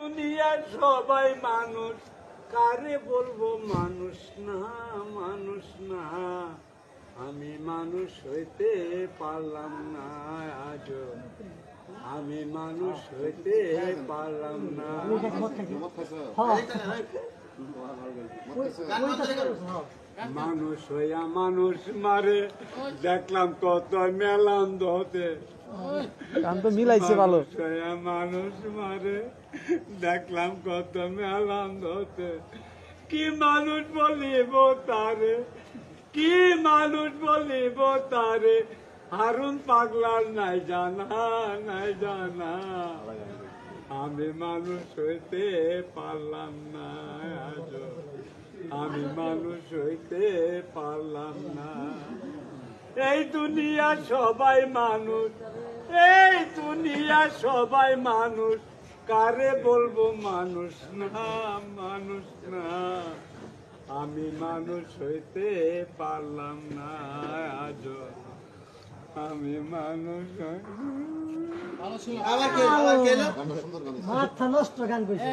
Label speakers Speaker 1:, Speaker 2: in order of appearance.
Speaker 1: দুনিয়ার সবাই মানুষ, কারে বলবো মানুষ না, মানুষ না। আমি মানুষ হইতে পারলাম না আজ, আমি মানুষ হইতে পারলাম না। মানুষ হইয়া মানুষ মারে, দেখলাম কত মেলান্দ হতে।
Speaker 2: মিলাইছে ভালো।
Speaker 1: মানুষ হইয়া মানুষ মারে, দেখলাম কত মেলান্দ হতে। কি মানুষ বলিব তারে, কি মানুষ বলিব তারে, হারুন পাগলার নাই জানা, নাই জানা। আমি মানুষ হইতে পারলাম না আজ, আমি মানুষ হইতে পারলাম না। এই দুনিয়া সবাই মানুষ, এই দুনিয়া সবাই মানুষ, কারে বলবো মানুষ না, মানুষ না। আমি মানুষ হইতে পারলাম না আজ, আমি মানুষ
Speaker 3: মাথা নষ্ট গান কইছে।